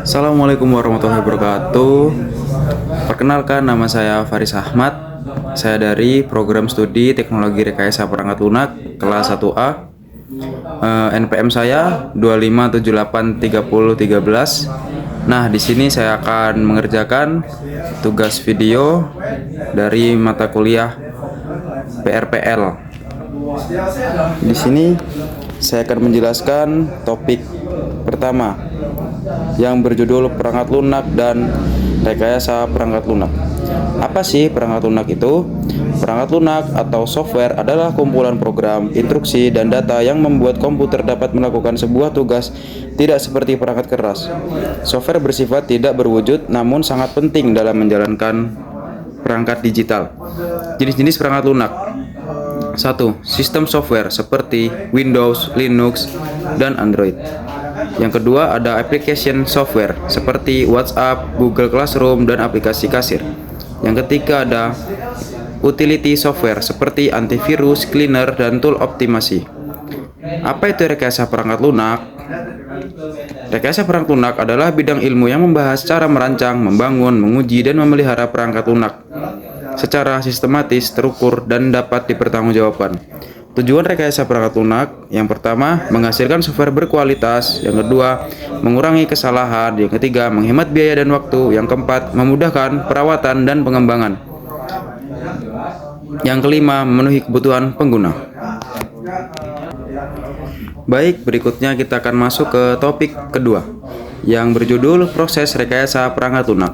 Assalamualaikum warahmatullahi wabarakatuh. Perkenalkan, nama saya Faris Ahmad. Saya dari program studi Teknologi Rekayasa Perangkat Lunak kelas 1A. NPM saya 25783013. Nah, di sini saya akan mengerjakan tugas video dari mata kuliah PRPL. Di sini saya akan menjelaskan topik pertama yang berjudul perangkat lunak dan rekayasa perangkat lunak. Apa sih perangkat lunak itu? Perangkat lunak atau software adalah kumpulan program, instruksi, dan data yang membuat komputer dapat melakukan sebuah tugas tidak seperti perangkat keras. Software bersifat tidak berwujud namun sangat penting dalam menjalankan perangkat digital. Jenis-jenis perangkat lunak. 1. Sistem software seperti Windows, Linux, dan Android. Yang kedua ada application software seperti WhatsApp, Google Classroom, dan aplikasi kasir. Yang ketiga ada utility software seperti antivirus, cleaner, dan tool optimasi. Apa itu rekayasa perangkat lunak? Rekayasa perangkat lunak adalah bidang ilmu yang membahas cara merancang, membangun, menguji, dan memelihara perangkat lunak secara sistematis, terukur, dan dapat dipertanggungjawabkan. Tujuan rekayasa perangkat lunak, yang pertama, menghasilkan software berkualitas. Yang kedua, mengurangi kesalahan. Yang ketiga, menghemat biaya dan waktu. Yang keempat, memudahkan perawatan dan pengembangan. Yang kelima, memenuhi kebutuhan pengguna. Baik, berikutnya kita akan masuk ke topik kedua, yang berjudul proses rekayasa perangkat lunak.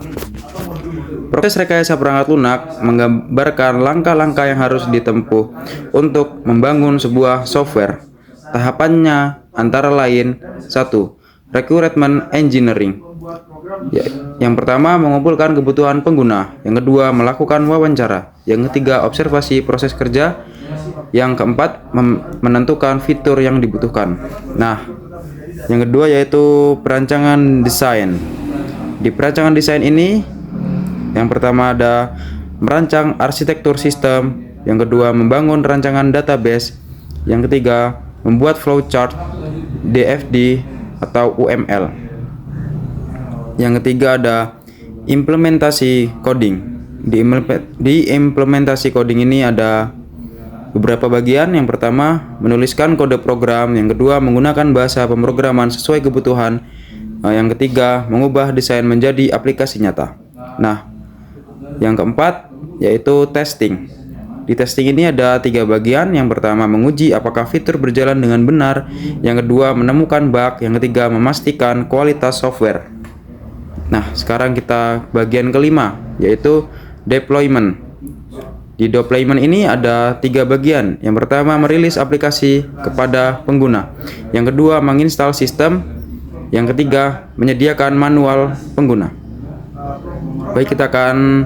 Proses rekayasa perangkat lunak menggambarkan langkah-langkah yang harus ditempuh untuk membangun sebuah software. Tahapannya antara lain: 1. Requirement engineering. Yang pertama, mengumpulkan kebutuhan pengguna. Yang kedua, melakukan wawancara. Yang ketiga, observasi proses kerja. Yang keempat, menentukan fitur yang dibutuhkan. Nah, yang kedua yaitu perancangan desain. Di perancangan desain ini, yang pertama ada merancang arsitektur sistem, yang kedua membangun rancangan database, yang ketiga membuat flowchart, DFD atau UML. Yang ketiga ada implementasi coding. Di implementasi coding ini ada beberapa bagian. Yang pertama menuliskan kode program, yang kedua menggunakan bahasa pemrograman sesuai kebutuhan, yang ketiga mengubah desain menjadi aplikasi nyata. Nah, yang keempat yaitu testing. Di testing ini ada 3 bagian. Yang pertama menguji apakah fitur berjalan dengan benar, yang kedua menemukan bug, yang ketiga memastikan kualitas software. Nah, sekarang kita bagian kelima yaitu deployment. Di deployment ini ada 3 bagian. Yang pertama merilis aplikasi kepada pengguna, yang kedua menginstal sistem, yang ketiga menyediakan manual pengguna. Baik, kita akan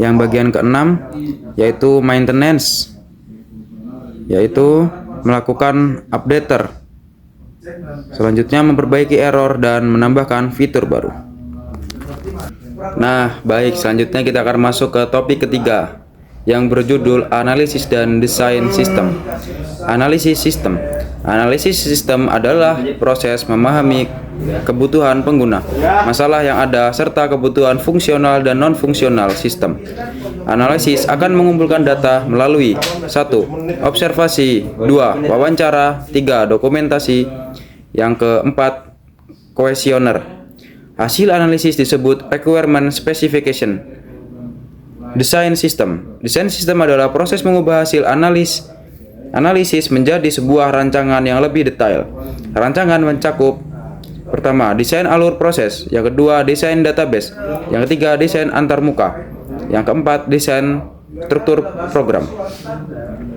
yang bagian keenam yaitu maintenance, yaitu melakukan updater. Selanjutnya memperbaiki error dan menambahkan fitur baru. Nah, baik, selanjutnya kita akan masuk ke topik ketiga yang berjudul analisis dan desain sistem. Analisis sistem. Analisis sistem adalah proses memahami kebutuhan pengguna, masalah yang ada, serta kebutuhan fungsional dan non-fungsional sistem. Analisis akan mengumpulkan data melalui 1. Observasi, 2. Wawancara, 3. Dokumentasi, yang keempat kuesioner. Hasil analisis disebut requirement specification. Desain sistem. Desain sistem adalah proses mengubah hasil analisis menjadi sebuah rancangan yang lebih detail. Rancangan mencakup: pertama, desain alur proses, yang kedua, desain database, yang ketiga, desain antarmuka, yang keempat, desain struktur program.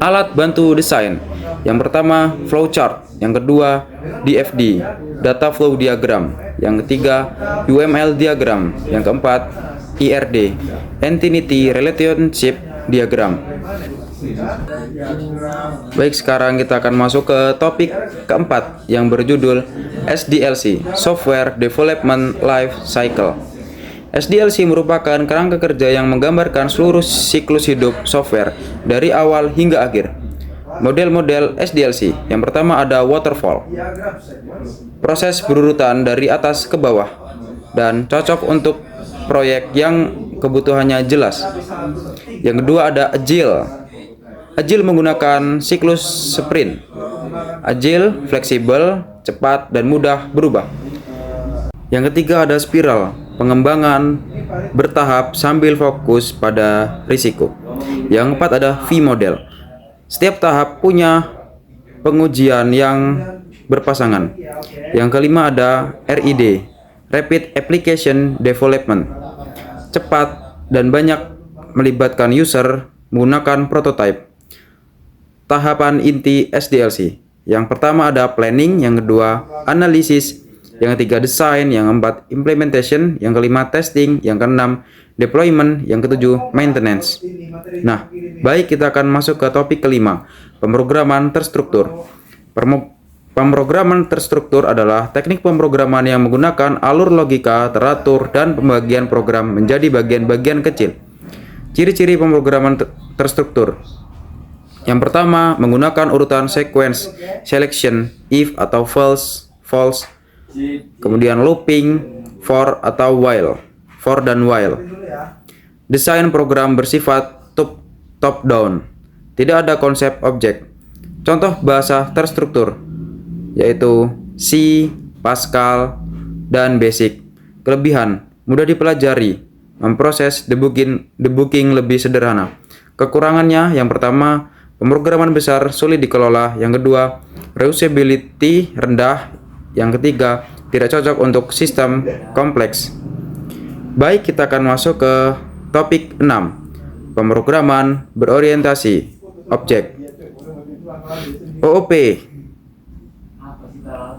Alat bantu desain. Yang pertama, flowchart, yang kedua, DFD, data flow diagram, yang ketiga, UML diagram, yang keempat, IRD, Entity Relationship Diagram. Baik, sekarang kita akan masuk ke topik keempat yang berjudul SDLC, Software Development Life Cycle. SDLC merupakan kerangka kerja yang menggambarkan seluruh siklus hidup software dari awal hingga akhir. model-model SDLC. Yang pertama ada waterfall, proses berurutan dari atas ke bawah dan cocok untuk proyek yang kebutuhannya jelas. Yang kedua ada agile. Agile menggunakan siklus sprint. Agile, fleksibel, cepat, dan mudah berubah. Yang ketiga ada spiral, pengembangan bertahap sambil fokus pada risiko. Yang keempat ada V model. Setiap tahap punya pengujian yang berpasangan. Yang kelima ada RID, Rapid Application Development. Cepat dan banyak melibatkan user menggunakan prototype. Tahapan inti SDLC. Yang pertama ada planning, yang kedua analisis, yang ketiga design, yang keempat implementation, yang kelima testing, yang keenam deployment, yang ketujuh maintenance. Nah, baik, kita akan masuk ke topik kelima, pemrograman terstruktur. Pemrograman terstruktur adalah teknik pemrograman yang menggunakan alur logika teratur dan pembagian program menjadi bagian-bagian kecil. Ciri-ciri pemrograman terstruktur. Yang pertama, menggunakan urutan sequence selection, if atau false, kemudian looping, for atau while, for dan while. Desain program bersifat top down, tidak ada konsep objek. Contoh bahasa terstruktur yaitu C, Pascal, dan Basic. Kelebihan, mudah dipelajari, memproses debugging lebih sederhana. Kekurangannya, yang pertama, pemrograman besar sulit dikelola. Yang kedua, reusability rendah. Yang ketiga, tidak cocok untuk sistem kompleks. Baik, kita akan masuk ke topik 6. Pemrograman berorientasi objek. OOP.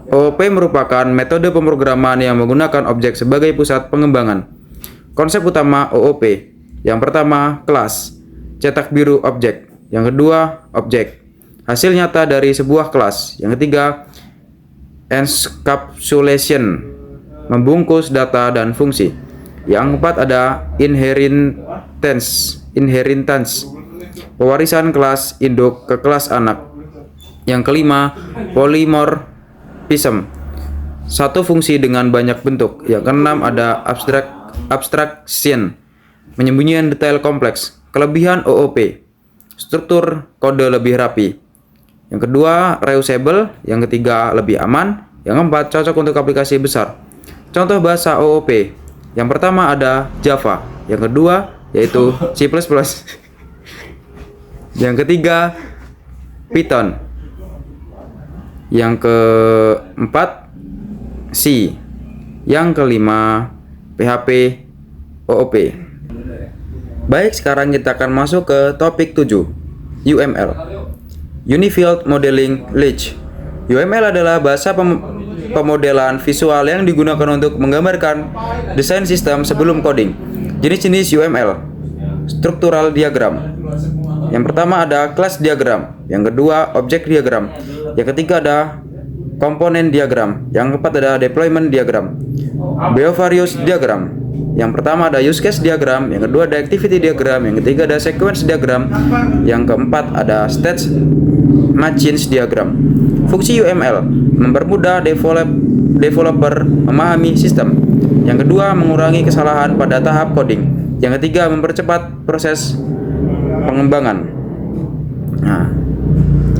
OOP merupakan metode pemrograman yang menggunakan objek sebagai pusat pengembangan. Konsep utama OOP. Yang pertama, kelas. Cetak biru objek. Yang kedua, objek, hasil nyata dari sebuah kelas. Yang ketiga, encapsulation, membungkus data dan fungsi. Yang keempat ada inheritance, pewarisan kelas induk ke kelas anak. Yang kelima, polymorphism, satu fungsi dengan banyak bentuk. Yang keenam ada abstraction, menyembunyikan detail kompleks. Kelebihan OOP, struktur kode lebih rapi. Yang kedua, reusable. Yang ketiga, lebih aman. Yang keempat, cocok untuk aplikasi besar. Contoh bahasa OOP. Yang pertama ada Java. Yang kedua yaitu C++. Yang ketiga, Python. Yang keempat, C. Yang kelima, PHP OOP. Baik, sekarang kita akan masuk ke topik 7, UML, Unified Modeling Language. UML adalah bahasa pemodelan visual yang digunakan untuk menggambarkan desain sistem sebelum coding. Jenis-jenis UML, struktural diagram. Yang pertama ada class diagram, yang kedua object diagram, yang ketiga ada komponen diagram, yang keempat ada deployment diagram. Behaviorist diagram. Yang pertama ada use case diagram, yang kedua ada activity diagram, yang ketiga ada sequence diagram, yang keempat ada state machine diagram. Fungsi UML mempermudah developer memahami sistem. Yang kedua, mengurangi kesalahan pada tahap coding. Yang ketiga, mempercepat proses pengembangan. Nah,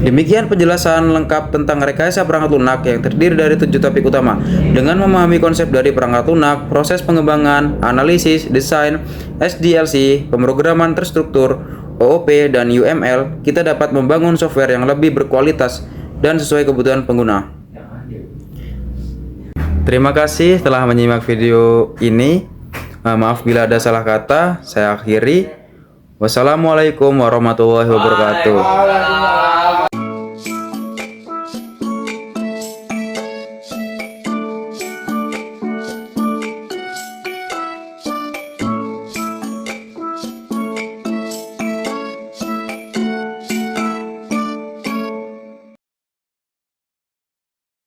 demikian penjelasan lengkap tentang rekayasa perangkat lunak yang terdiri dari 7 topik utama. Dengan memahami konsep dari perangkat lunak, proses pengembangan, analisis, desain, SDLC, pemrograman terstruktur, OOP, dan UML, kita dapat membangun software yang lebih berkualitas dan sesuai kebutuhan pengguna. Terima kasih telah menyimak video ini. Maaf bila ada salah kata. Saya akhiri. Wassalamualaikum warahmatullahi wabarakatuh.